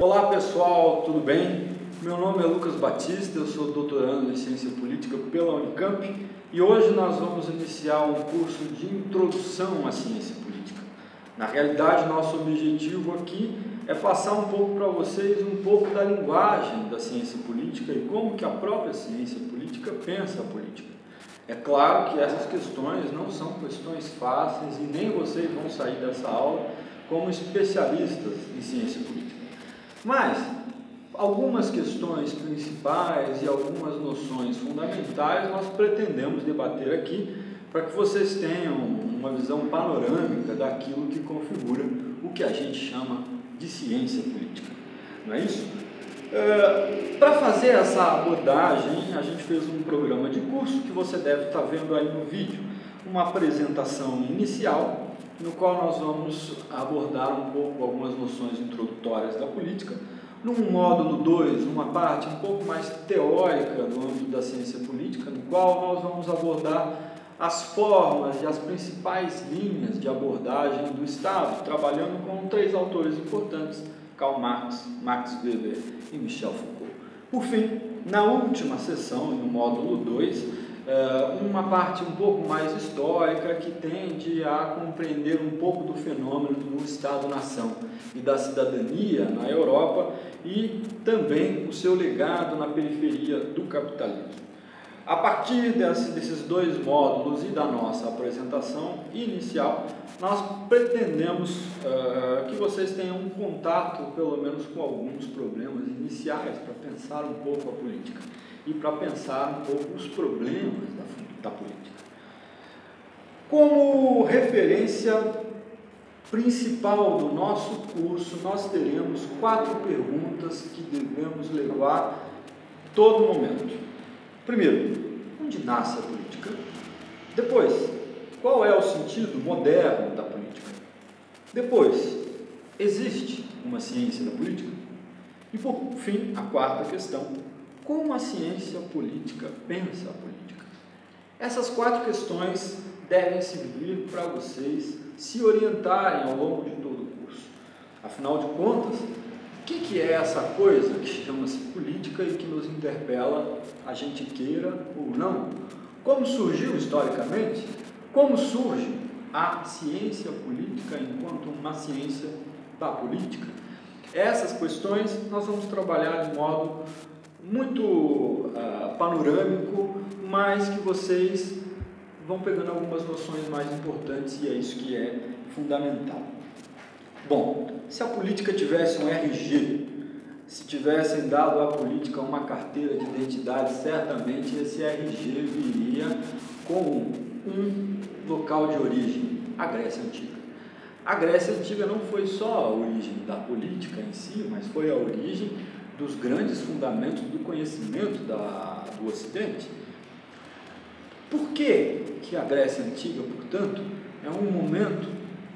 Olá pessoal, tudo bem? Meu nome é Lucas Batista, eu sou doutorando em Ciência Política pela Unicamp e hoje nós vamos iniciar um curso de introdução à ciência política. Na realidade, nosso objetivo aqui é passar um pouco para vocês um pouco da linguagem da ciência política e como que a própria ciência política pensa a política. É claro que essas questões não são questões fáceis e nem vocês vão sair dessa aula como especialistas em ciência política. Mas algumas questões principais e algumas noções fundamentais nós pretendemos debater aqui para que vocês tenham uma visão panorâmica daquilo que configura o que a gente chama de ciência política. Não é isso? Para fazer essa abordagem, a gente fez um programa de curso que você deve estar vendo aí no vídeo, uma apresentação inicial, no qual nós vamos abordar um pouco algumas noções introdutórias da política, num módulo 2, uma parte um pouco mais teórica do âmbito da ciência política, no qual nós vamos abordar as formas e as principais linhas de abordagem do Estado, trabalhando com 3 autores importantes, Karl Marx, Max Weber e Michel Foucault. Por fim, na última sessão, no módulo 2, uma parte um pouco mais histórica que tende a compreender um pouco do fenômeno do Estado-nação e da cidadania na Europa e também o seu legado na periferia do capitalismo. A partir desses 2 módulos e da nossa apresentação inicial, nós pretendemos que vocês tenham um contato, pelo menos, com alguns problemas iniciais para pensar um pouco a política e para pensar um pouco os problemas da política. Como referência principal do nosso curso, nós teremos 4 perguntas que devemos levar todo momento. Primeiro, onde nasce a política? Depois, qual é o sentido moderno da política? Depois, existe uma ciência da política? E por fim, a 4ª questão, como a ciência política pensa a política? Essas 4 questões devem servir para vocês se orientarem ao longo de todo o curso. Afinal de contas, o que é essa coisa que chama-se política e que nos interpela, a gente queira ou não? Como surgiu historicamente? Como surge a ciência política enquanto uma ciência da política? Essas questões nós vamos trabalhar de modo muito panorâmico, mas que vocês vão pegando algumas noções mais importantes e é isso que é fundamental. Bom, se a política tivesse um RG, se tivessem dado à política uma carteira de identidade, certamente esse RG viria com um local de origem, a Grécia Antiga. A Grécia Antiga não foi só a origem da política em si, mas foi a origem dos grandes fundamentos do conhecimento do Ocidente. Por que a Grécia Antiga, portanto, é um momento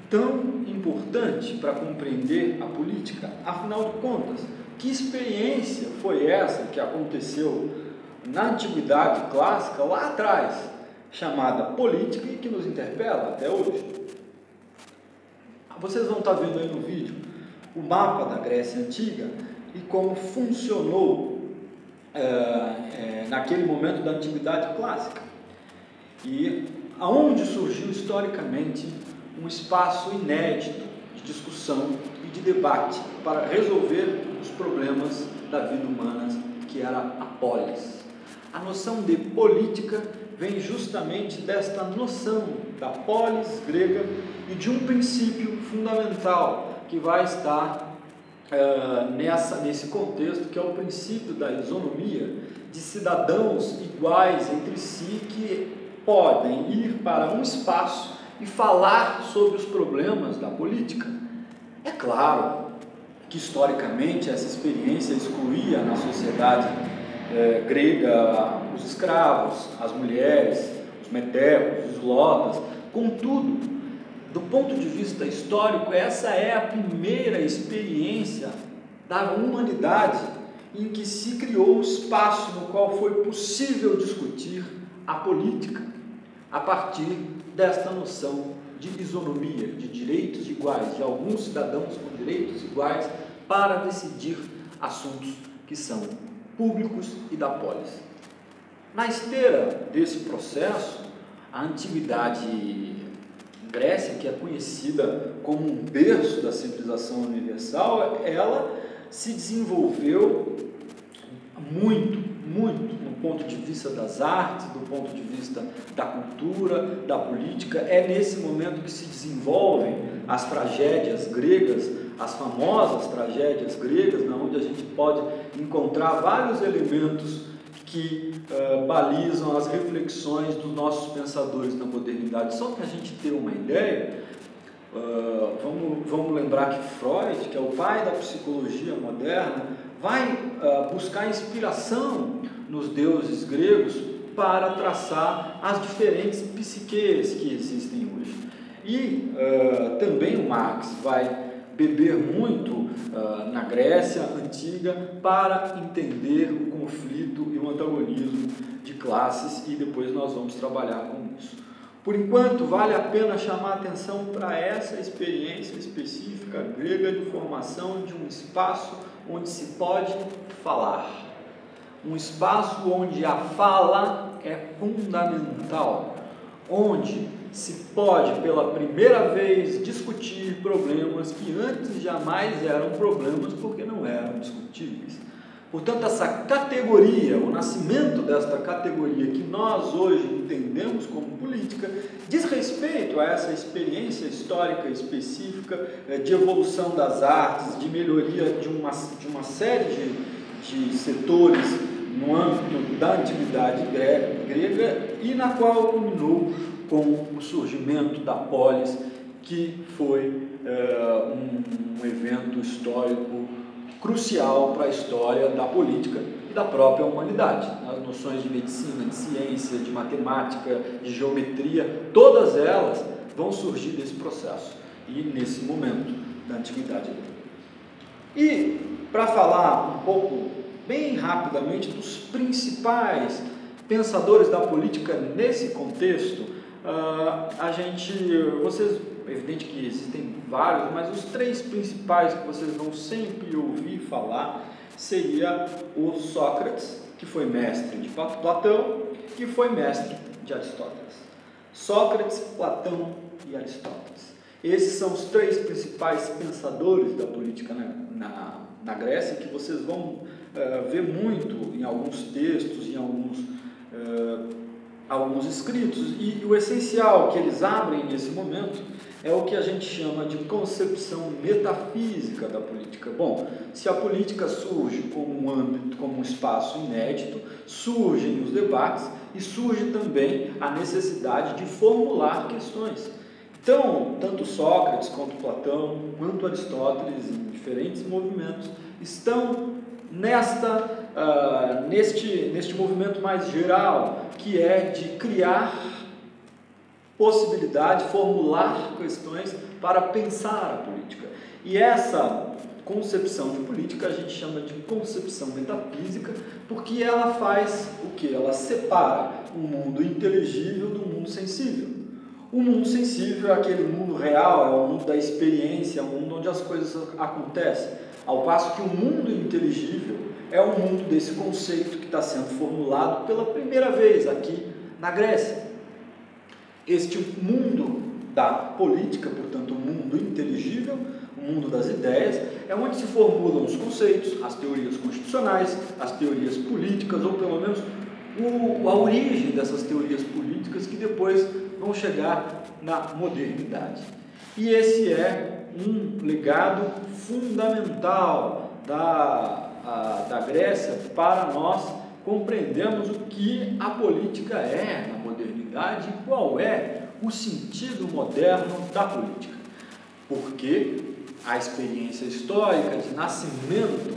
tão importante para compreender a política? Afinal de contas, que experiência foi essa que aconteceu na Antiguidade Clássica, lá atrás, chamada política e que nos interpela até hoje? Vocês vão estar vendo aí no vídeo o mapa da Grécia Antiga e como funcionou naquele momento da Antiguidade Clássica. E aonde surgiu historicamente um espaço inédito de discussão e de debate para resolver os problemas da vida humana, que era a polis. A noção de política vem justamente desta noção da polis grega e de um princípio fundamental que vai estar nesse contexto, que é o princípio da isonomia, de cidadãos iguais entre si que podem ir para um espaço e falar sobre os problemas da política. É claro que historicamente essa experiência excluía na sociedade grega os escravos, as mulheres, os metecos, os lotas. Contudo, do ponto de vista histórico, essa é a primeira experiência da humanidade em que se criou um espaço no qual foi possível discutir a política a partir desta noção de isonomia, de direitos iguais, de alguns cidadãos com direitos iguais para decidir assuntos que são públicos e da polis. Na esteira desse processo, a antiguidade Grécia, que é conhecida como um berço da civilização universal, ela se desenvolveu muito no ponto de vista das artes, do ponto de vista da cultura, da política. É nesse momento que se desenvolvem as tragédias gregas, as famosas tragédias gregas, onde a gente pode encontrar vários elementos que balizam as reflexões dos nossos pensadores na modernidade. Só para a gente ter uma ideia, vamos lembrar que Freud, que é o pai da psicologia moderna, vai buscar inspiração nos deuses gregos para traçar as diferentes psiques que existem hoje. E também o Marx vai beber muito na Grécia Antiga para entender o conflito e o antagonismo de classes, e depois nós vamos trabalhar com isso. Por enquanto, vale a pena chamar a atenção para essa experiência específica grega de formação de um espaço onde se pode falar. Um espaço onde a fala é fundamental, onde se pode pela primeira vez discutir problemas que antes jamais eram problemas porque não eram discutíveis. Portanto, essa categoria, o nascimento desta categoria que nós hoje entendemos como política, diz respeito a essa experiência histórica específica de evolução das artes, de melhoria de uma série de setores no âmbito da antiguidade grega, e na qual culminou com o surgimento da polis, que foi um evento histórico crucial para a história da política e da própria humanidade. As noções de medicina, de ciência, de matemática, de geometria, todas elas vão surgir desse processo e nesse momento da antiguidade. E para falar um pouco, bem rapidamente, dos principais pensadores da política nesse contexto, é evidente que existem vários, mas os três principais que vocês vão sempre ouvir falar seria o Sócrates, que foi mestre de Platão e foi mestre de Aristóteles. Sócrates, Platão e Aristóteles. Esses são os três principais pensadores da política na Grécia, que vocês vão ver muito em alguns textos, em alguns escritos, e o essencial que eles abrem nesse momento é o que a gente chama de concepção metafísica da política. Bom, se a política surge como um âmbito, como um espaço inédito, surgem os debates e surge também a necessidade de formular questões. Então, tanto Sócrates quanto Platão, quanto Aristóteles, em diferentes movimentos, estão neste movimento mais geral, que é de criar possibilidade, formular questões para pensar a política. E essa concepção de política a gente chama de concepção metafísica, porque ela faz o quê? Ela separa o mundo inteligível do mundo sensível. O mundo sensível é aquele mundo real, é o mundo da experiência, é o mundo onde as coisas acontecem, ao passo que o mundo inteligível é o mundo desse conceito que está sendo formulado pela primeira vez aqui na Grécia. Este mundo da política, portanto, o mundo inteligível, o mundo das ideias, é onde se formulam os conceitos, as teorias constitucionais, as teorias políticas, ou pelo menos a origem dessas teorias políticas que depois vão chegar na modernidade. E esse é um legado fundamental da Grécia para nós compreendermos o que a política é na modernidade e qual é o sentido moderno da política. Porque a experiência histórica de nascimento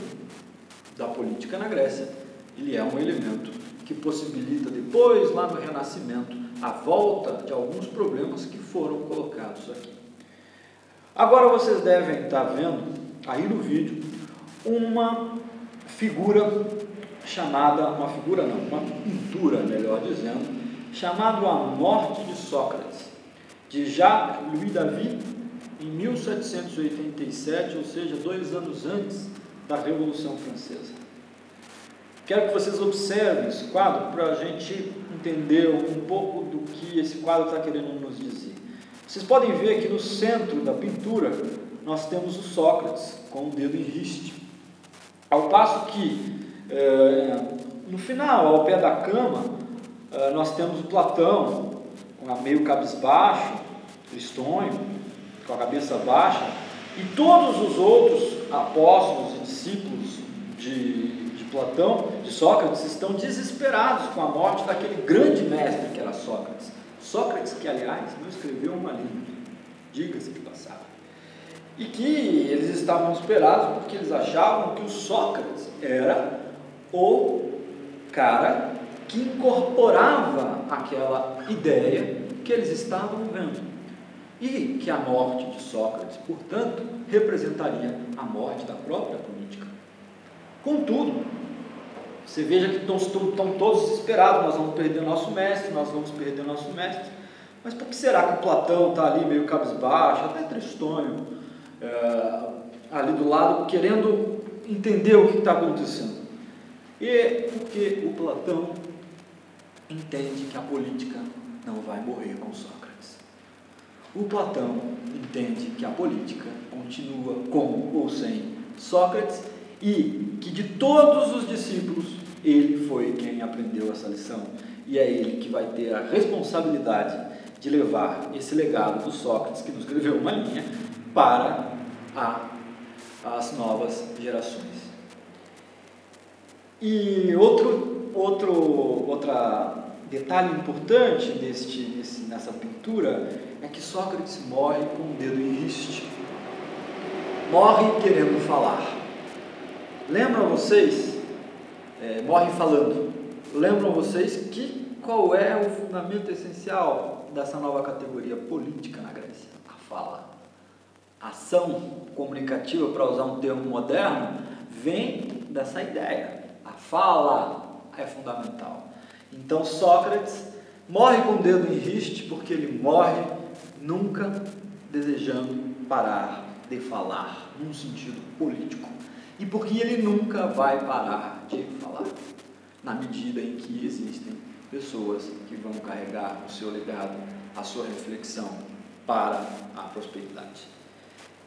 da política na Grécia, ele é um elemento que possibilita depois, lá no Renascimento, a volta de alguns problemas que foram colocados aqui. Agora vocês devem estar vendo aí no vídeo uma pintura, melhor dizendo, chamada A Morte de Sócrates, de Jacques Louis David em 1787, ou seja, 2 anos antes da Revolução Francesa. Quero que vocês observem esse quadro para a gente entender um pouco do que esse quadro está querendo nos dizer. Vocês podem ver aqui no centro da pintura, nós temos o Sócrates com o dedo em riste. Ao passo que, no final, ao pé da cama, nós temos o Platão, meio cabisbaixo, tristonho, com a cabeça baixa, e todos os outros apóstolos e discípulos de Platão, de Sócrates, estão desesperados com a morte daquele grande mestre que era Sócrates. Sócrates, que aliás não escreveu uma língua, diga-se de passagem, e que eles estavam desesperados porque eles achavam que o Sócrates era o cara que incorporava aquela ideia que eles estavam vendo, e que a morte de Sócrates, portanto, representaria a morte da própria política. Contudo, você veja que estão todos desesperados, nós vamos perder o nosso mestre, mas por que será que o Platão está ali meio cabisbaixo, até tristonho, ali do lado, querendo entender o que está acontecendo? E porque o Platão entende que a política não vai morrer com Sócrates. O Platão entende que a política continua com ou sem Sócrates, e que de todos os discípulos, ele foi quem aprendeu essa lição, e é ele que vai ter a responsabilidade de levar esse legado do Sócrates, que não escreveu uma linha, para as novas gerações. E outro detalhe importante nessa pintura é que Sócrates morre com o dedo em riste, morre querendo falar. Lembram vocês, morre falando, lembram vocês qual é o fundamento essencial dessa nova categoria política na Grécia? A fala. A ação comunicativa, para usar um termo moderno, vem dessa ideia. A fala é fundamental. Então Sócrates morre com o dedo em riste porque ele morre nunca desejando parar de falar, num sentido político. E porque ele nunca vai parar de falar, na medida em que existem pessoas que vão carregar o seu legado, a sua reflexão para a prosperidade.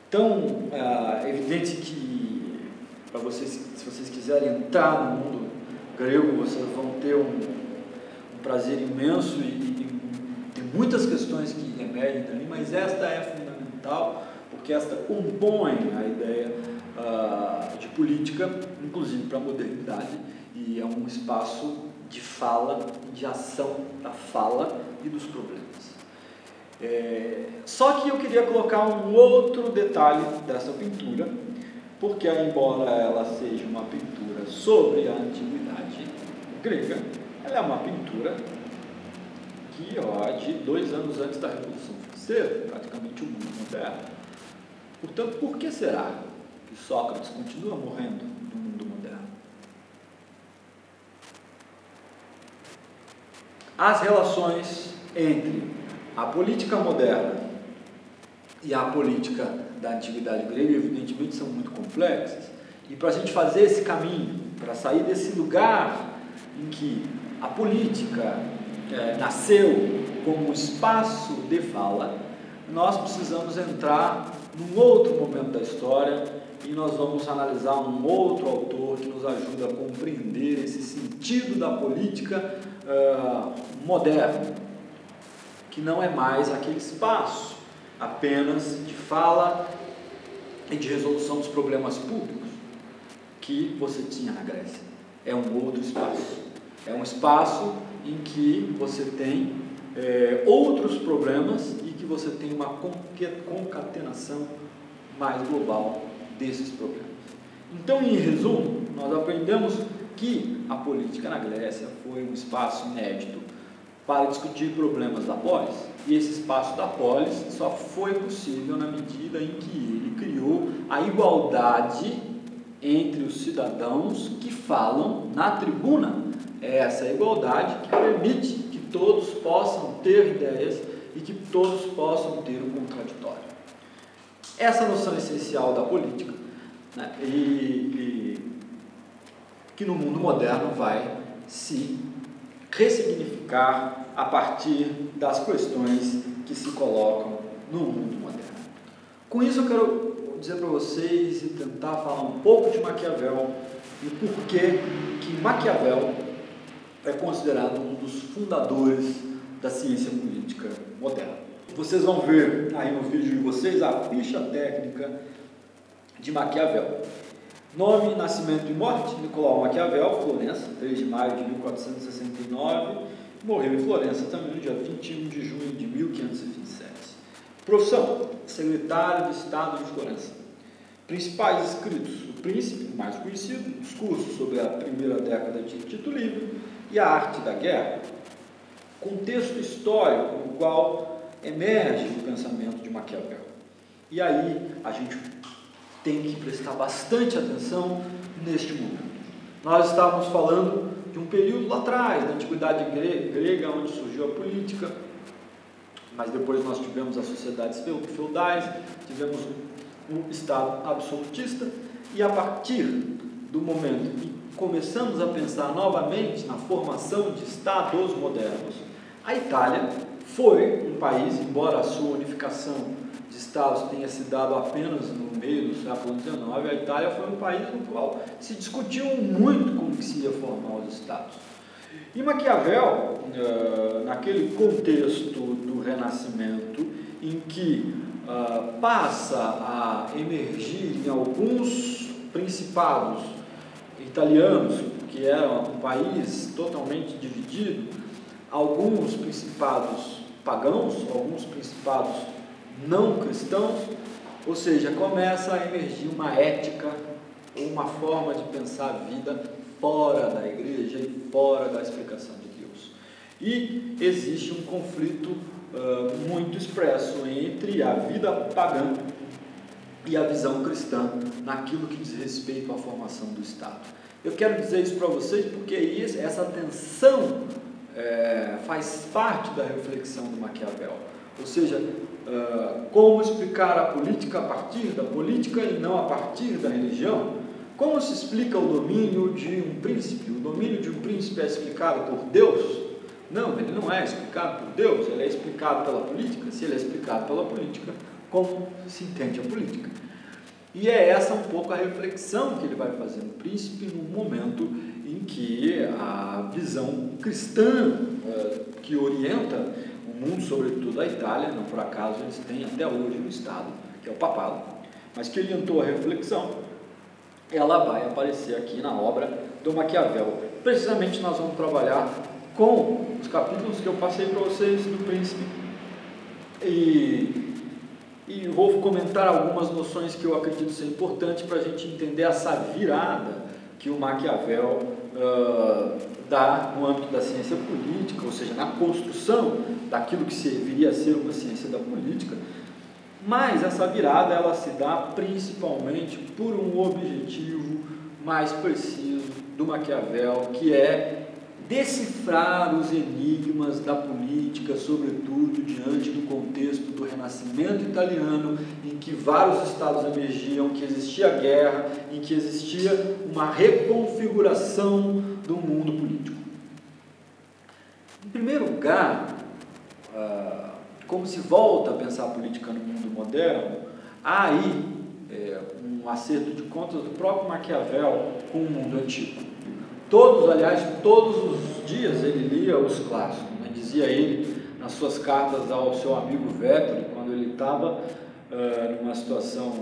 Então, é evidente que, para vocês, se vocês quiserem entrar no mundo grego, vocês vão ter um prazer imenso e tem muitas questões que emergem dali, mas esta é fundamental, porque esta compõe a ideia de política, inclusive para a modernidade, e é um espaço de fala, de ação da fala e dos problemas. Só que eu queria colocar um outro detalhe dessa pintura, porque embora ela seja uma pintura sobre a antiguidade grega, ela é uma pintura que de 2 anos antes da Revolução Francesa, praticamente o mundo moderno. Portanto, por que será que Sócrates continua morrendo no mundo moderno? As relações entre a política moderna e a política da antiguidade grega, evidentemente, são muito complexas, e para a gente fazer esse caminho, para sair desse lugar em que a política nasceu como espaço de fala, nós precisamos entrar num outro momento da história, e nós vamos analisar um outro autor que nos ajuda a compreender esse sentido da política moderna, que não é mais aquele espaço apenas de fala e de resolução dos problemas públicos que você tinha na Grécia. É um outro espaço. É um espaço em que você tem outros problemas e que você tem uma concatenação mais global desses problemas. Então, em resumo, nós aprendemos que a política na Grécia foi um espaço inédito para discutir problemas da polis, e esse espaço da polis só foi possível na medida em que ele criou a igualdade entre os cidadãos que falam na tribuna. É essa igualdade que permite que todos possam ter ideias e que todos possam ter o contraditório. essa noção essencial da política, né, e que no mundo moderno vai se ressignificar a partir das questões que se colocam no mundo moderno. Com isso eu quero dizer para vocês e tentar falar um pouco de Maquiavel e por que Maquiavel é considerado um dos fundadores da ciência política moderna. Vocês vão ver aí no vídeo de vocês a ficha técnica de Maquiavel. Nome, nascimento e morte: Nicolau Maquiavel, Florença, 3 de maio de 1469, morreu em Florença também no dia 21 de junho de 1527. Profissão: secretário de Estado de Florença. Principais escritos: O Príncipe, mais conhecido, discurso sobre a primeira década de Tito Livre e a arte da guerra. Contexto histórico no qual emerge o pensamento de Maquiavel. E aí a gente tem que prestar bastante atenção neste momento. Nós estávamos falando de um período lá atrás, da antiguidade grega, onde surgiu a política, mas depois nós tivemos as sociedades feudais, tivemos um Estado absolutista, e a partir do momento que começamos a pensar novamente na formação de Estados modernos, a Itália foi um país, embora a sua unificação de Estados tenha se dado apenas no meio do século XIX, a Itália foi um país no qual se discutiu muito como que se ia formar os Estados. E Maquiavel, naquele contexto do Renascimento, em que passa a emergir em alguns principados italianos, que era um país totalmente dividido, alguns principados pagãos, alguns principados não cristãos, ou seja, começa a emergir uma ética, uma forma de pensar a vida fora da igreja e fora da explicação de Deus. E existe um conflito muito expresso entre a vida pagã e a visão cristã naquilo que diz respeito à formação do Estado. Eu quero dizer isso para vocês porque essa tensão faz parte da reflexão do Maquiavel. Ou seja, como explicar a política a partir da política e não a partir da religião? Como se explica o domínio de um príncipe? O domínio de um príncipe é explicado por Deus? Não, ele não é explicado por Deus, ele é explicado pela política. Se ele é explicado pela política, como se entende a política? E é essa um pouco a reflexão que ele vai fazer no Príncipe, num momento em que a visão cristã que orienta o mundo, sobretudo a Itália, não por acaso eles têm até hoje um Estado, que é o papado, mas que orientou a reflexão, ela vai aparecer aqui na obra do Maquiavel. Precisamente nós vamos trabalhar com os capítulos que eu passei para vocês do Príncipe e vou comentar algumas noções que eu acredito ser importantes para a gente entender essa virada que o Maquiavel dá no âmbito da ciência política, ou seja, na construção daquilo que viria a ser uma ciência da política. Mas essa virada ela se dá principalmente por um objetivo mais preciso do Maquiavel, que é decifrar os enigmas da política, sobretudo diante do contexto do Renascimento italiano, em que vários estados emergiam, que existia guerra, em que existia uma reconfiguração do mundo político. Em primeiro lugar, como se volta a pensar a política no mundo moderno, há aí um acerto de contas do próprio Maquiavel com o mundo antigo. Aliás, todos os dias ele lia os clássicos, né? Dizia ele nas suas cartas ao seu amigo Vettori, quando ele estava numa situação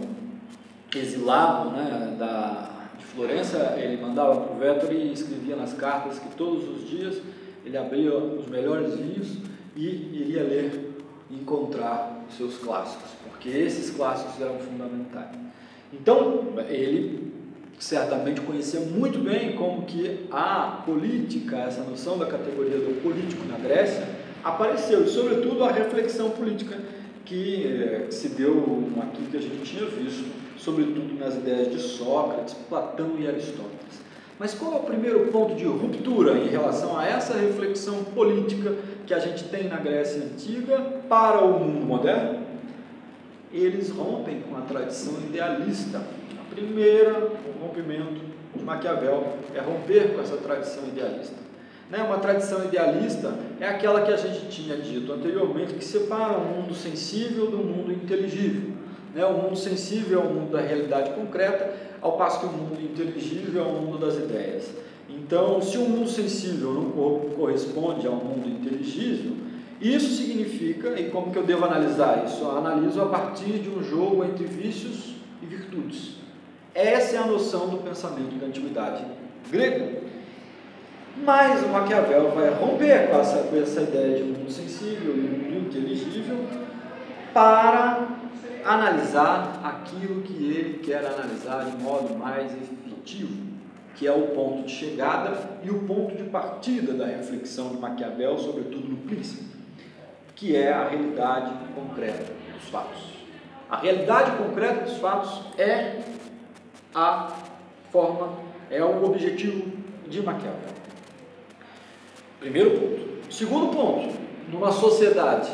exilado, né, de Florença, ele mandava para o Vettori e escrevia nas cartas que todos os dias ele abria os melhores vinhos e iria ler e encontrar os seus clássicos, porque esses clássicos eram fundamentais. Então, ele certamente conhecia muito bem como que a política, essa noção da categoria do político na Grécia, apareceu, e sobretudo a reflexão política que se deu aqui que a gente tinha visto, sobretudo nas ideias de Sócrates, Platão e Aristóteles. Mas qual é o primeiro ponto de ruptura em relação a essa reflexão política que a gente tem na Grécia Antiga para o mundo moderno? eles rompem com a tradição idealista. O primeiro rompimento de Maquiavel é romper com essa tradição idealista. Uma tradição idealista é aquela que a gente tinha dito anteriormente, que separa o mundo sensível do mundo inteligível. O mundo sensível é o mundo da realidade concreta, ao passo que o mundo inteligível é o mundo das ideias. Então, se o mundo sensível não corresponde ao mundo inteligível, isso significa, e como que eu devo analisar isso? Eu analiso a partir de um jogo entre vícios e virtudes. Essa é a noção do pensamento da antiguidade grega. Mas o Maquiavel vai romper com essa ideia de mundo sensível e mundo inteligível para analisar aquilo que ele quer analisar de modo mais efetivo, que é o ponto de chegada e o ponto de partida da reflexão de Maquiavel, sobretudo no Príncipe, que é a realidade concreta dos fatos. A realidade concreta dos fatos é a forma, é o objetivo de Maquiavel. Primeiro ponto. Segundo ponto, numa sociedade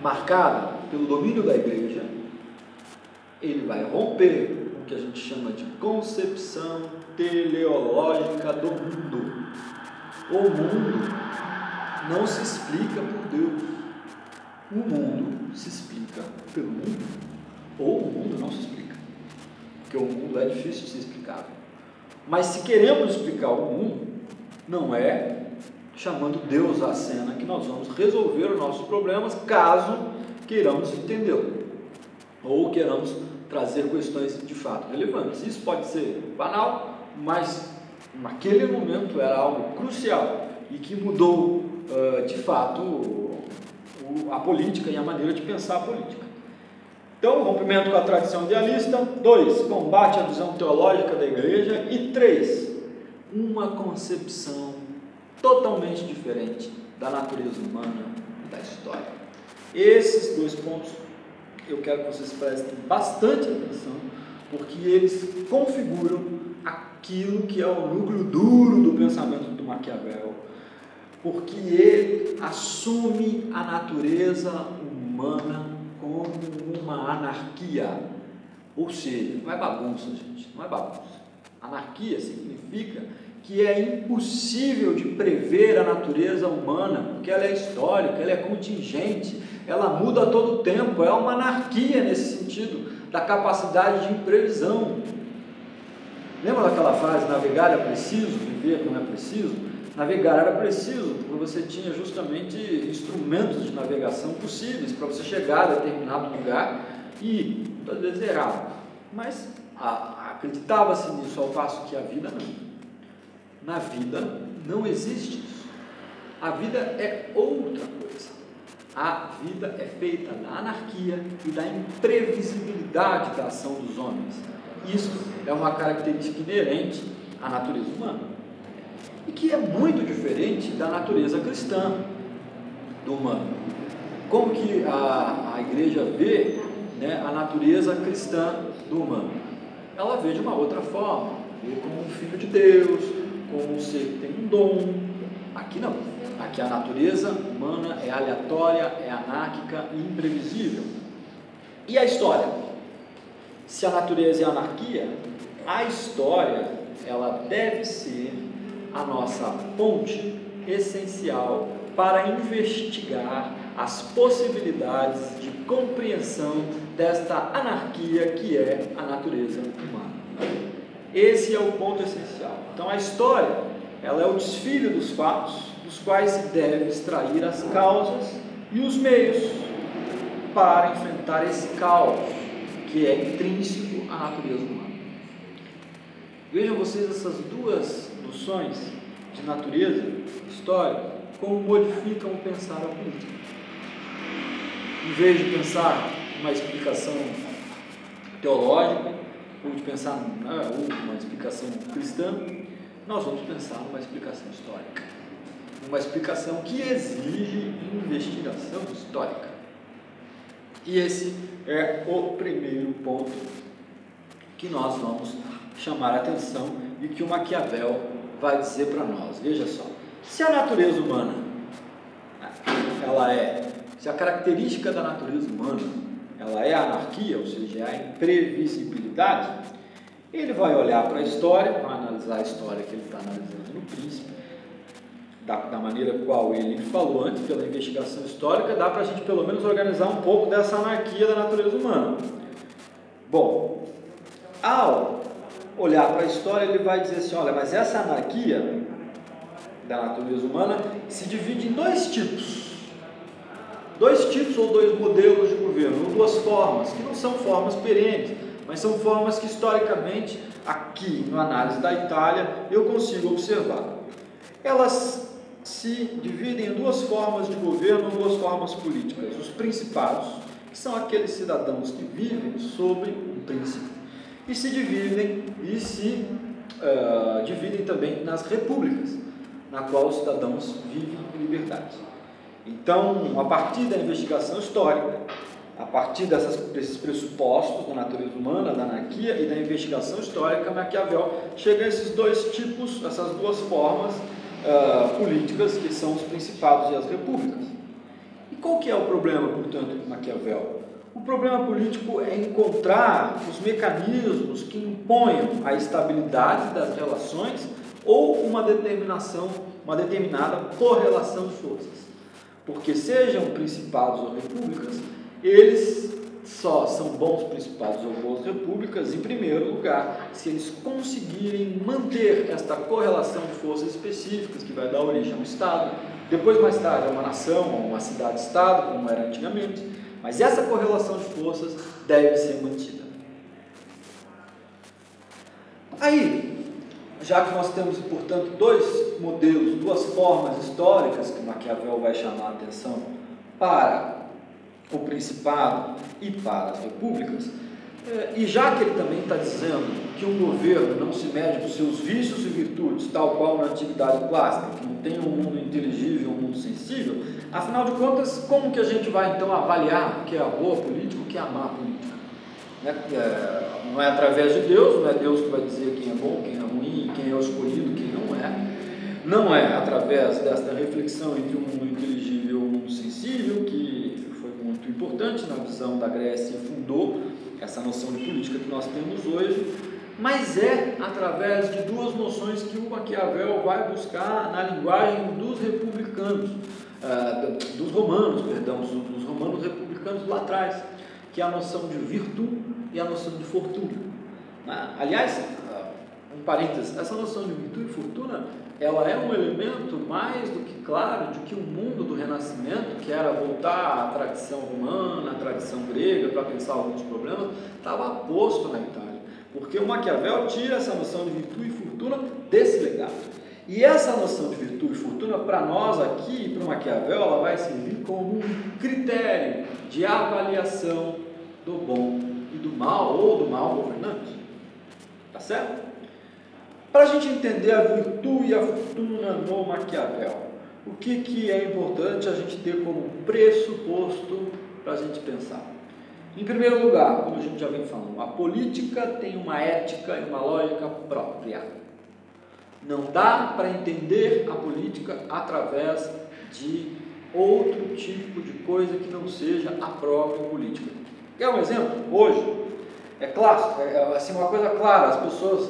marcada pelo domínio da igreja, ele vai romper com o que a gente chama de concepção teleológica do mundo. O mundo não se explica por Deus. O mundo se explica pelo mundo. Ou o mundo não se explica. Porque o mundo é difícil de ser explicável. Mas se queremos explicar o mundo, não é chamando Deus à cena que nós vamos resolver os nossos problemas, caso queiramos entendê-lo, ou queiramos trazer questões de fato relevantes. Isso pode ser banal, mas naquele momento era algo crucial e que mudou de fato a política e a maneira de pensar a política. Então, rompimento com a tradição idealista. 2, combate à visão teológica da igreja. E 3, uma concepção totalmente diferente da natureza humana e da história. Esses 2 pontos eu quero que vocês prestem bastante atenção, porque eles configuram aquilo que é o núcleo duro do pensamento do Maquiavel, porque ele assume a natureza humana como uma anarquia. Ou seja, não é bagunça, gente, não é bagunça. Anarquia significa que é impossível de prever a natureza humana, porque ela é histórica, ela é contingente, ela muda a todo tempo, é uma anarquia nesse sentido, da capacidade de imprevisão. Lembra daquela frase, navegar é preciso, viver não é preciso? Navegar era preciso, porque você tinha justamente instrumentos de navegação possíveis para você chegar a determinado lugar e muitas vezes errava. Mas acreditava-se nisso, ao passo que a vida não. Na vida não existe isso. A vida é outra coisa. A vida é feita da anarquia e da imprevisibilidade da ação dos homens. Isso é uma característica inerente à natureza humana e que é muito diferente da natureza cristã do humano. Como que a igreja vê, a natureza cristã do humano? Ela vê de uma outra forma, vê como um filho de Deus, como um ser que tem um dom. Aqui não. Aqui a natureza humana é aleatória, é anárquica e imprevisível. E a história? Se a natureza é anarquia, a história ela deve ser a nossa ponte essencial para investigar as possibilidades de compreensão desta anarquia que é a natureza humana. Esse é o ponto essencial. Então a história, ela é o desfile dos fatos, dos quais se deve extrair as causas e os meios para enfrentar esse caos que é intrínseco à natureza humana. Vejam vocês essas 2 noções de natureza e história, como modificam o pensar a política. Em vez de pensar uma explicação teológica, ou de pensar uma explicação cristã, nós vamos pensar numa explicação histórica. Uma explicação que exige investigação histórica. E esse é o primeiro ponto que nós vamos chamar a atenção e que o Maquiavel vai dizer para nós. Veja só, se a natureza humana, se a característica da natureza humana ela é a anarquia, ou seja, é a imprevisibilidade, ele vai olhar para a história, vai analisar a história que ele está analisando no Príncipe, da maneira qual ele falou antes, pela investigação histórica, dá para a gente pelo menos organizar um pouco dessa anarquia da natureza humana. Bom, ao olhar para a história, ele vai dizer assim, olha, mas essa anarquia da natureza humana se divide em dois tipos ou dois modelos de governo, ou duas formas, que não são formas perenes, mas são formas que historicamente, aqui na análise da Itália, eu consigo observar. Elas se dividem em duas formas de governo, duas formas políticas. Os principados, que são aqueles cidadãos que vivem sobre um príncipe, e se dividem também nas repúblicas, na qual os cidadãos vivem em liberdade. Então, a partir da investigação histórica, a partir desses pressupostos da natureza humana, da anarquia e da investigação histórica, Maquiavel chega a esses dois tipos, essas duas formas políticas, que são os principados e as repúblicas. E qual que é o problema, portanto, de Maquiavel? O problema político é encontrar os mecanismos que imponham a estabilidade das relações ou uma determinada correlação de forças. Porque sejam principados ou repúblicas, eles só são bons principados ou boas repúblicas, em primeiro lugar, se eles conseguirem manter esta correlação de forças específicas que vai dar origem a um Estado, depois mais tarde a uma nação, a uma cidade-estado, como era antigamente, mas essa correlação de forças deve ser mantida. Aí, já que nós temos, portanto, dois modelos, duas formas históricas que Maquiavel vai chamar a atenção para o Principado e para as repúblicas, e já que ele também está dizendo que um governo não se mede por seus vícios e virtudes, tal qual na Antiguidade Clássica, que não tem um mundo inteligível, um mundo sensível, afinal de contas, como que a gente vai então avaliar o que é a boa política, o que é a má política? Não é através de Deus, não é Deus que vai dizer quem é bom, quem é ruim, quem é o escolhido, quem não é. Não é através desta reflexão entre um mundo inteligível e um mundo sensível, que foi muito importante na visão da Grécia e fundou essa noção de política que nós temos hoje, mas é através de duas noções que o Maquiavel vai buscar na linguagem dos republicanos, dos romanos republicanos lá atrás, que é a noção de virtude e a noção de fortuna. Aliás, um parênteses, essa noção de virtude e fortuna, ela é um elemento mais do que claro de que o mundo do Renascimento, que era voltar à tradição romana, à tradição grega, para pensar alguns problemas, estava posto na Itália, porque o Maquiavel tira essa noção de virtude e fortuna desse legado. E essa noção de virtude e fortuna, para nós aqui, para o Maquiavel, ela vai servir como um critério de avaliação do bom e do mal, ou do mal governante. Tá certo? Para a gente entender a virtude e a fortuna no Maquiavel, o que é importante a gente ter como pressuposto para a gente pensar? Em primeiro lugar, como a gente já vem falando, a política tem uma ética e uma lógica própria. Não dá para entender a política através de outro tipo de coisa que não seja a própria política. Quer um exemplo? Hoje, é clássico, assim, uma coisa clara, as pessoas,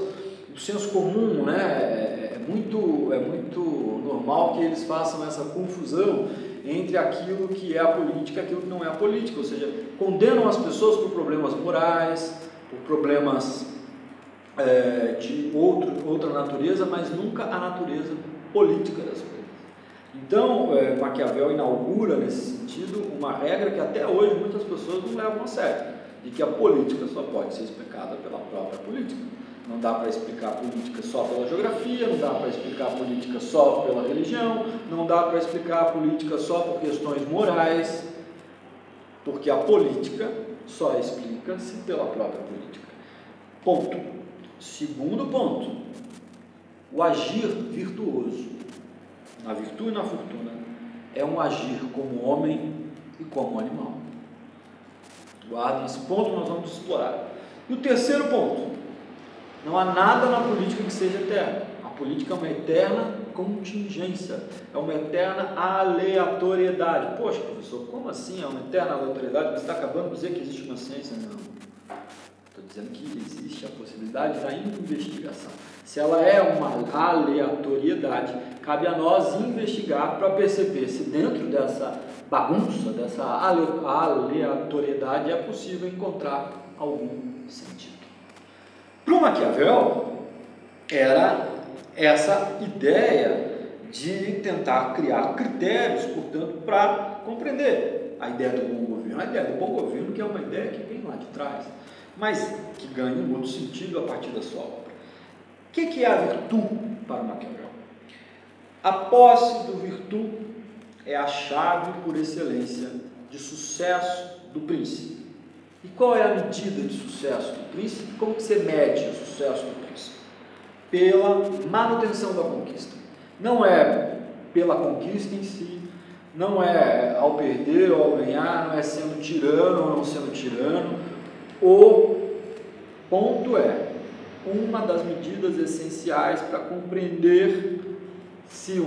o senso comum, né, é muito normal que eles façam essa confusão entre aquilo que é a política e aquilo que não é a política, ou seja, condenam as pessoas por problemas morais, por problemas de outra natureza, mas nunca a natureza política das coisas. Então, Maquiavel inaugura nesse sentido uma regra que até hoje muitas pessoas não levam a sério, de que a política só pode ser explicada pela própria política. Não dá para explicar a política só pela geografia, não dá para explicar a política só pela religião, não dá para explicar a política só por questões morais, porque a política só explica-se pela própria política. Ponto. Segundo ponto, o agir virtuoso, na virtude e na fortuna, é um agir como homem e como animal. Guardem esse ponto, nós vamos explorar. E o terceiro ponto, Não há nada na política que seja eterno. A política é uma eterna contingência, é uma eterna aleatoriedade. Poxa, professor, como assim é uma eterna aleatoriedade? Você está acabando de dizer que existe uma ciência? Não. Estou dizendo que existe a possibilidade da investigação. Se ela é uma aleatoriedade, cabe a nós investigar para perceber se dentro dessa bagunça, dessa aleatoriedade, é possível encontrar algum sentido. Para o Maquiavel, era essa ideia de tentar criar critérios, portanto, para compreender a ideia do bom governo. A ideia do bom governo, que é uma ideia que vem lá de trás, mas que ganha um outro sentido a partir da sua obra. O que é a virtude para Maquiavel? A posse do virtude é a chave por excelência de sucesso do príncipe. E qual é a medida de sucesso do príncipe? Como que você mede o sucesso do príncipe? Pela manutenção da conquista. Não é pela conquista em si, não é ao perder ou ao ganhar, não é sendo tirano ou não sendo tirano. O ponto é, uma das medidas essenciais para compreender se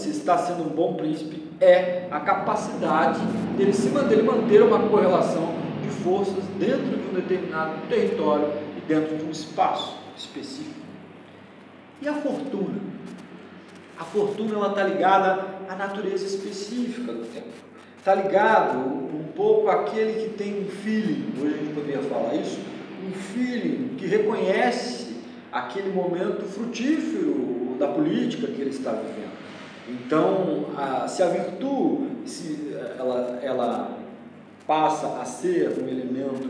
está sendo um bom príncipe é a capacidade dele manter uma correlação de forças dentro de um determinado território e dentro de um espaço específico. E a fortuna? A fortuna ela está ligada à natureza específica do tempo. Está ligado um pouco àquele que tem um feeling, hoje a gente poderia falar isso, um feeling que reconhece aquele momento frutífero da política que ele está vivendo. Então, se a virtude, ela passa a ser um elemento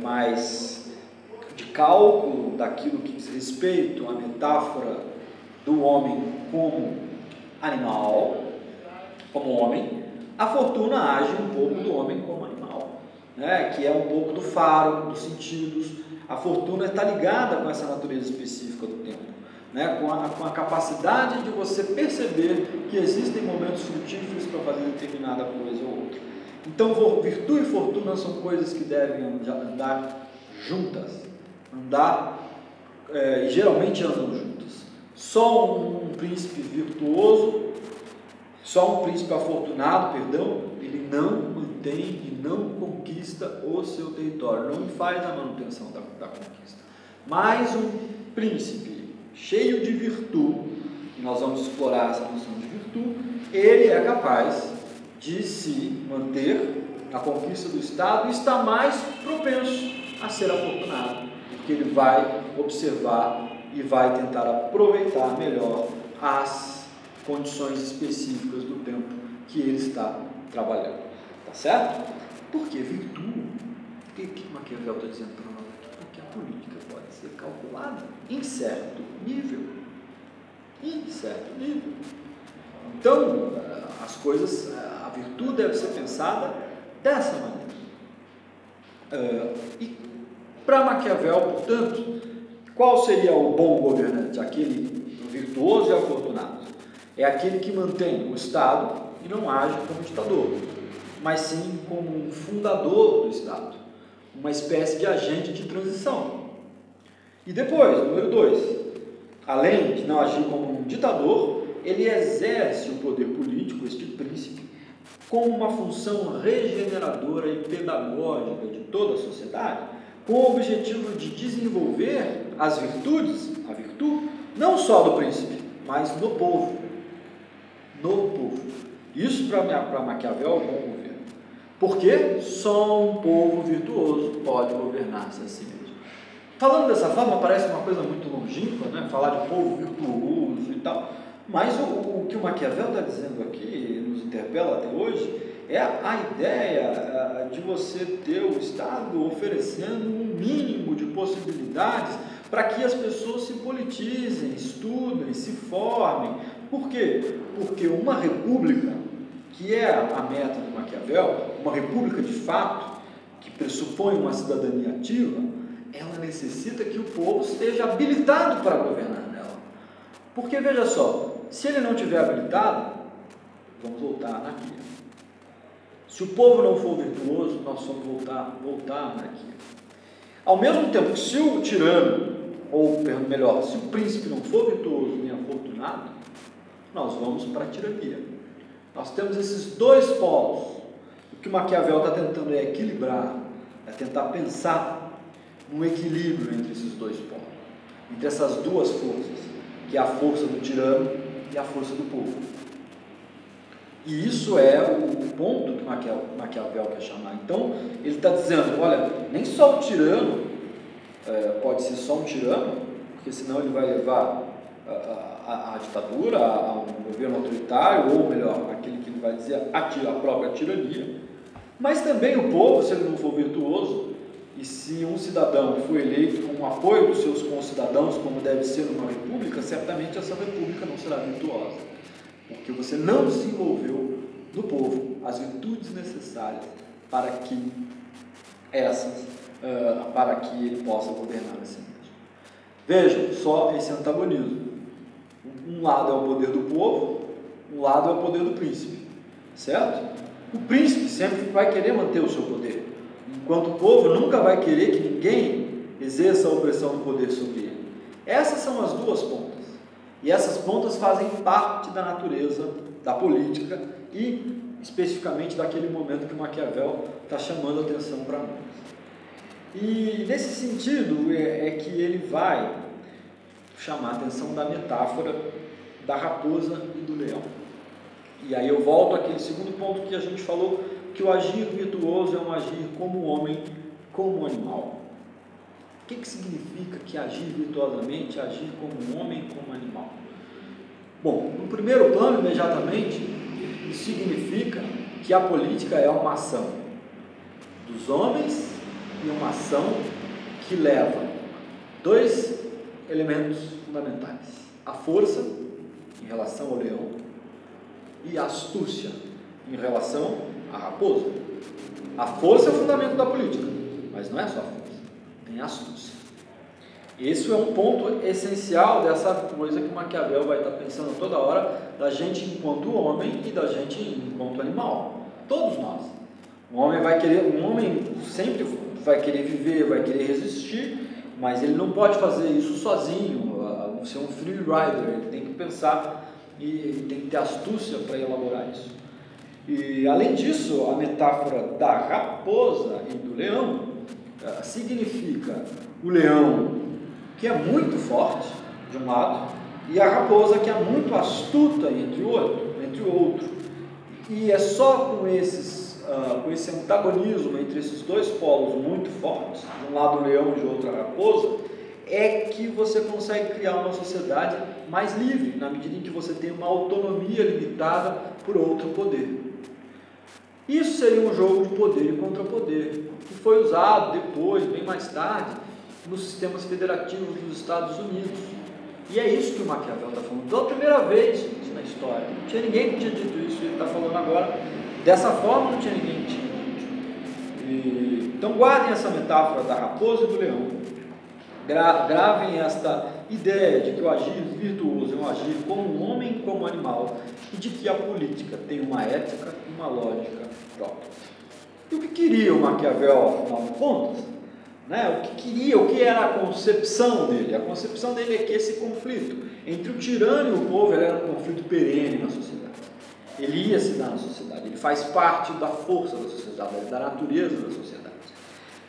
mais de cálculo daquilo que diz respeito à metáfora do homem como animal, como homem, a fortuna age um pouco do homem como animal, né? Que é um pouco do faro, dos sentidos. A fortuna está ligada com essa natureza específica do tempo, né? Com a capacidade de você perceber que existem momentos frutíferos para fazer determinada coisa ou outra. Então, virtude e fortuna são coisas que devem andar juntas, e geralmente andam juntas. Só um príncipe virtuoso, só um príncipe afortunado, ele não mantém e não conquista o seu território, não faz a manutenção da conquista. Mas um príncipe cheio de virtude, e nós vamos explorar essa noção de virtude, ele é capaz de se manter na conquista do Estado e está mais propenso a ser afortunado, porque ele vai observar e vai tentar aproveitar melhor as condições específicas do tempo que ele está trabalhando. Tá certo? Porque virtude, o que Maquiavel está dizendo para nós aqui? Porque a política pode ser calculada em certo nível. Em certo nível. Então, a virtude deve ser pensada dessa maneira. E para Maquiavel, portanto, qual seria o bom governante? Aquele virtuoso e afortunado. É aquele que mantém o Estado e não age como ditador, mas sim como um fundador do Estado, uma espécie de agente de transição. E depois, número 2, além de não agir como um ditador, ele exerce o poder político, este príncipe, como uma função regeneradora e pedagógica de toda a sociedade, com o objetivo de desenvolver as virtudes, a virtude, não só do príncipe, mas no povo. No povo. Isso para Maquiavel é um bom governo. Porque só um povo virtuoso pode governar-se a si mesmo. Falando dessa forma, parece uma coisa muito longínqua, né? Falar de povo virtuoso e tal. Mas o que o Maquiavel está dizendo aqui, nos interpela até hoje, é a ideia de você ter o Estado oferecendo um mínimo de possibilidades para que as pessoas se politizem, estudem, se formem. Por quê? Porque uma república, que é a meta do Maquiavel, uma república de fato, que pressupõe uma cidadania ativa, ela necessita que o povo esteja habilitado para governar nela. Porque, veja só, se ele não estiver habilitado, vamos voltar à anarquia. Se o povo não for virtuoso, nós vamos voltar à anarquia. Ao mesmo tempo que se o tirano ou melhor, se o príncipe não for virtuoso nem afortunado, nós vamos para a tirania. Nós temos esses dois polos. O que Maquiavel está tentando é equilibrar, é tentar pensar um equilíbrio entre esses dois polos, entre essas duas forças, que é a força do tirano e a força do povo. E isso é o ponto que Maquiavel quer chamar. Então, ele está dizendo, olha, nem só o tirano pode ser só um tirano, porque senão ele vai levar a ditadura, a um governo autoritário, ou melhor, aquele que ele vai dizer a própria tirania, mas também o povo, se ele não for virtuoso, e se um cidadão for eleito com o apoio dos seus concidadãos, como deve ser numa república, certamente essa república não será virtuosa, porque você não desenvolveu no povo as virtudes necessárias para que ele possa governar assim mesmo. Vejam só esse antagonismo. Um lado é o poder do povo, um lado é o poder do príncipe, certo? O príncipe sempre vai querer manter o seu poder, enquanto o povo nunca vai querer que ninguém exerça a opressão do poder sobre ele. Essas são as duas pontas, e essas pontas fazem parte da natureza da política e especificamente daquele momento que Maquiavel está chamando a atenção para nós. E nesse sentido é que ele vai chamar a atenção da metáfora da raposa e do leão. E aí eu volto àquele segundo ponto que a gente falou, que o agir virtuoso é um agir como homem, como animal. O que significa que agir virtuosamente é agir como homem, como animal? Bom, no primeiro plano, imediatamente, isso significa que a política é uma ação dos homens e uma ação que leva dois elementos fundamentais: a força em relação ao leão e a astúcia em relação à raposa. A força é o fundamento da política, mas não é só a força, tem a astúcia. Esse é um ponto essencial dessa coisa que Maquiavel vai estar pensando toda hora, da gente enquanto homem e da gente enquanto animal. Todos nós. Um homem sempre vai querer viver, vai querer resistir, mas ele não pode fazer isso sozinho, ser um free rider, ele tem que pensar e tem que ter astúcia para elaborar isso. E além disso, a metáfora da raposa e do leão significa o leão, que é muito forte, de um lado, e a raposa, que é muito astuta, entre o outro. E é só com esse antagonismo entre esses dois polos muito fortes, de um lado o leão e de outro a raposa, é que você consegue criar uma sociedade mais livre, na medida em que você tem uma autonomia limitada por outro poder. Isso seria um jogo de poder e contra-poder, que foi usado depois, bem mais tarde, nos sistemas federativos dos Estados Unidos. E é isso que o Maquiavel está falando pela primeira vez na história. Não tinha ninguém que tinha dito isso, ele está falando agora. Dessa forma, não tinha ninguém que tinha dito. Então, guardem essa metáfora da raposa e do leão. Gravem esta ideia de que o agir virtuoso é um agir como um homem, como um animal, e de que a política tem uma ética e uma lógica própria. E o que queria o Maquiavel, afinal de contas? O que era a concepção dele? A concepção dele é que esse conflito entre o tirano e o povo era um conflito perene na sociedade. Ele ia se dar na sociedade, ele faz parte da força da sociedade, da natureza da sociedade.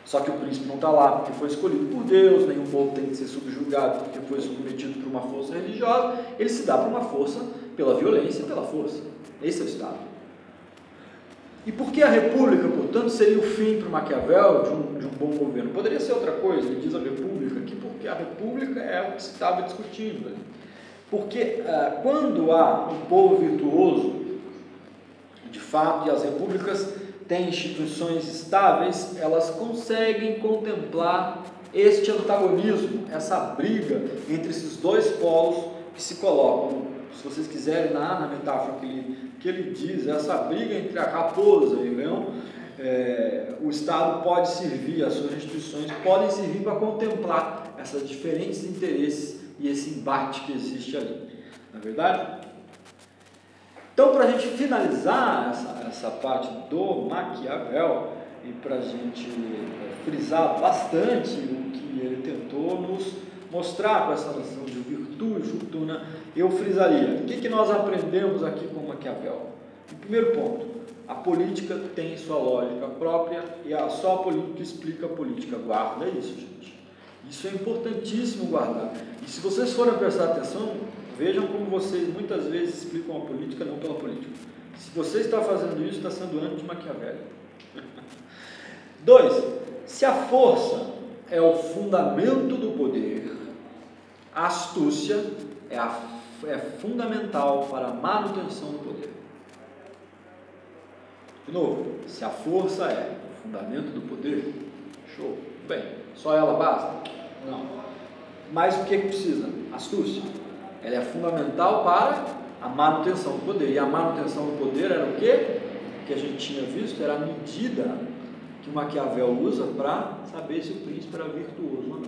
Só que o príncipe não está lá porque foi escolhido por Deus, nenhum povo tem que ser subjugado porque foi submetido por uma força religiosa, ele se dá por uma força, pela violência e pela força. Esse é o Estado. E por que a república, portanto, seria o fim para Maquiavel de um bom governo? Poderia ser outra coisa, ele diz a república aqui, porque a república é o que se estava discutindo. Porque quando há um povo virtuoso, de fato, e as repúblicas têm instituições estáveis, elas conseguem contemplar este antagonismo, essa briga entre esses dois polos que se colocam. Se vocês quiserem, na metáfora que ele diz, essa briga entre a raposa e o leão, o Estado pode servir, as suas instituições podem servir para contemplar esses diferentes interesses e esse embate que existe ali. Não é verdade? Então, para a gente finalizar essa parte do Maquiavel e para a gente frisar bastante o que ele tentou nos mostrar com essa noção de virtude e fortuna, eu frisaria. O que nós aprendemos aqui com Maquiavel? O primeiro ponto, a política tem sua lógica própria e só a política explica a política. Guarda isso, gente. Isso é importantíssimo guardar. E se vocês forem prestar atenção, vejam como vocês muitas vezes explicam a política não pela política. Se você está fazendo isso, está sendo anti-maquiavélico. 2. Se a força é o fundamento do poder, a astúcia é fundamental para a manutenção do poder. De novo, se a força é o fundamento do poder, show, bem, só ela basta? Não. Mas o que precisa? Astúcia. Ela é fundamental para a manutenção do poder. E a manutenção do poder era o quê? O que a gente tinha visto era a medida que o Maquiavel usa para saber se o príncipe era virtuoso ou não.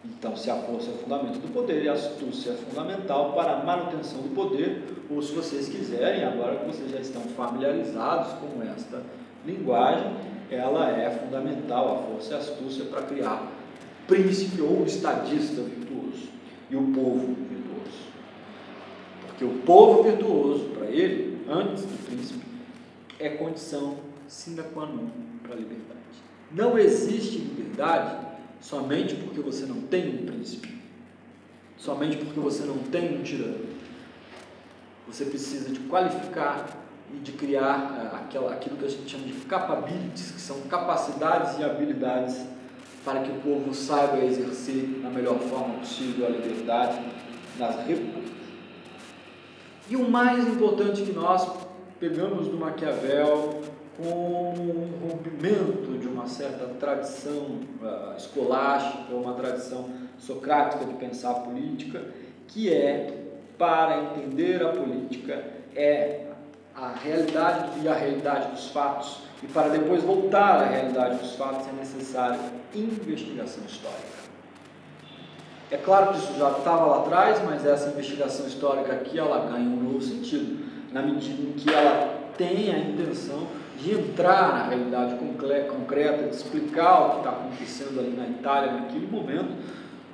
Então, se a força é o fundamento do poder e a astúcia é fundamental para a manutenção do poder, ou se vocês quiserem, agora que vocês já estão familiarizados com esta linguagem, ela é fundamental, a força e a astúcia, para criar príncipe ou estadista virtuoso e o povo virtuoso. Porque o povo virtuoso, para ele, antes do príncipe, é condição sine qua non para a liberdade. Não existe liberdade somente porque você não tem um príncipe, somente porque você não tem um tirano. Você precisa de qualificar e de criar aquilo que a gente chama de capabilities, que são capacidades e habilidades para que o povo saiba exercer da melhor forma possível a liberdade nas repúblicas. E o mais importante que nós pegamos do Maquiavel com um rompimento de uma certa tradição escolástica, uma tradição socrática de pensar a política, que é, para entender a política, é a realidade e a realidade dos fatos, e para depois voltar à realidade dos fatos é necessário investigação histórica. É claro que isso já estava lá atrás, mas essa investigação histórica aqui, ela ganha um novo sentido, na medida em que ela tem a intenção de entrar na realidade concreta, de explicar o que está acontecendo ali na Itália naquele momento,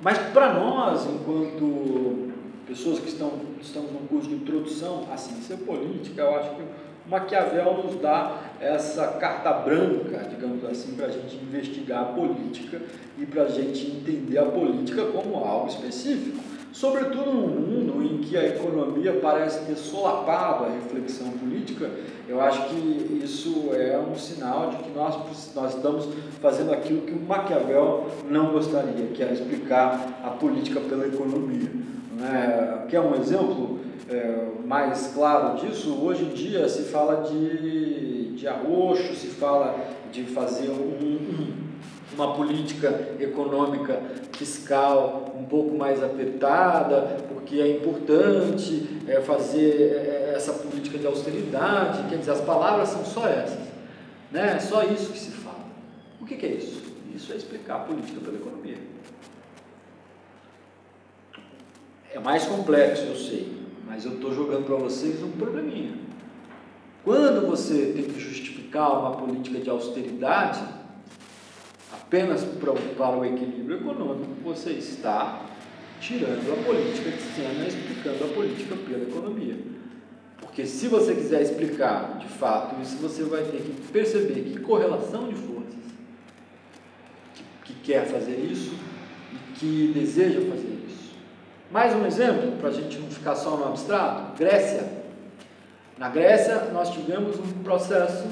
mas para nós, enquanto pessoas que estamos num curso de introdução à ciência política, eu acho que o Maquiavel nos dá essa carta branca, digamos assim, para a gente investigar a política e para a gente entender a política como algo específico, sobretudo num mundo em que a economia parece ter solapado a reflexão política. Eu acho que isso é um sinal de que nós estamos fazendo aquilo que o Maquiavel não gostaria, que era explicar a política pela economia. Quer um exemplo mais claro disso? Hoje em dia se fala de arroxo, se fala de fazer uma política econômica fiscal um pouco mais apertada, porque é importante fazer essa política de austeridade. Quer dizer, as palavras são só essas, né? É só isso que se fala. O que é isso? Isso é explicar a política pela economia. É mais complexo, eu sei, mas eu estou jogando para vocês um probleminha. Quando você tem que justificar uma política de austeridade apenas para o equilíbrio econômico, você está tirando a política de cena e explicando a política pela economia. Porque se você quiser explicar de fato isso, você vai ter que perceber que correlação de forças que quer fazer isso e que deseja fazer isso. Mais um exemplo, para a gente não ficar só no abstrato: Grécia. Na Grécia, nós tivemos um processo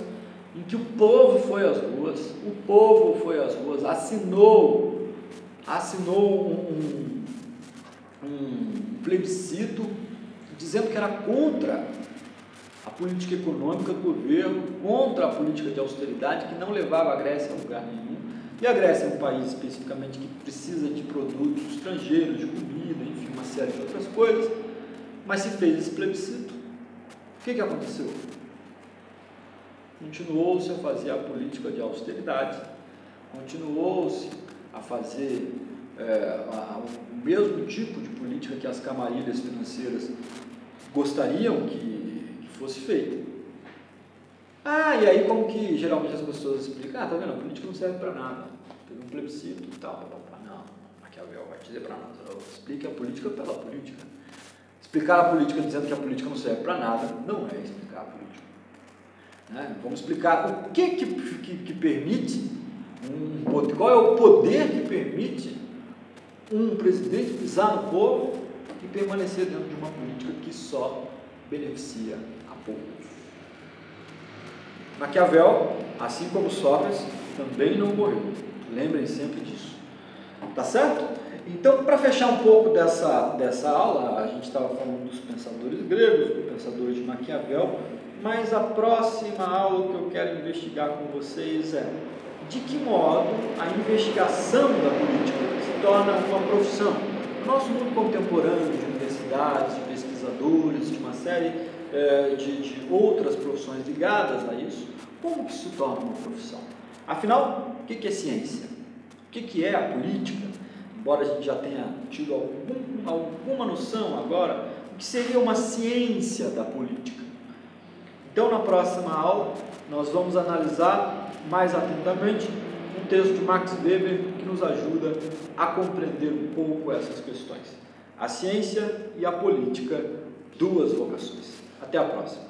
em que o povo foi às ruas, assinou um plebiscito dizendo que era contra a política econômica do governo, contra a política de austeridade que não levava a Grécia a lugar nenhum. E a Grécia é um país especificamente que precisa de produtos estrangeiros, de comida, enfim, uma série de outras coisas, mas se fez esse plebiscito. O que aconteceu? Continuou-se a fazer a política de austeridade, continuou-se a fazer o mesmo tipo de política que as camarilhas financeiras gostariam que fosse feita. E aí como que geralmente as pessoas explicam? Tá vendo? A política não serve para nada. Teve um plebiscito e tal, Não. Maquiavel vai dizer para nós, explique a política pela política. Explicar a política dizendo que a política não serve para nada, não é explicar a política. Né? Vamos explicar o que permite, qual é o poder que permite um presidente pisar no povo e permanecer dentro de uma política que só beneficia a poucos. Maquiavel, assim como Sócrates, também não morreu. Lembrem sempre disso. Tá certo? Então, para fechar um pouco dessa aula, a gente estava falando dos pensadores gregos, dos pensadores de Maquiavel, mas a próxima aula que eu quero investigar com vocês é de que modo a investigação da política se torna uma profissão. No nosso mundo contemporâneo, de universidades, de pesquisadores, de uma série de outras profissões ligadas a isso, como que se torna uma profissão? Afinal, o que é ciência? O que é a política? Embora a gente já tenha tido alguma noção agora, o que seria uma ciência da política? Então, na próxima aula, nós vamos analisar mais atentamente um texto de Max Weber que nos ajuda a compreender um pouco essas questões. A ciência e a política, duas vocações. Até a próxima!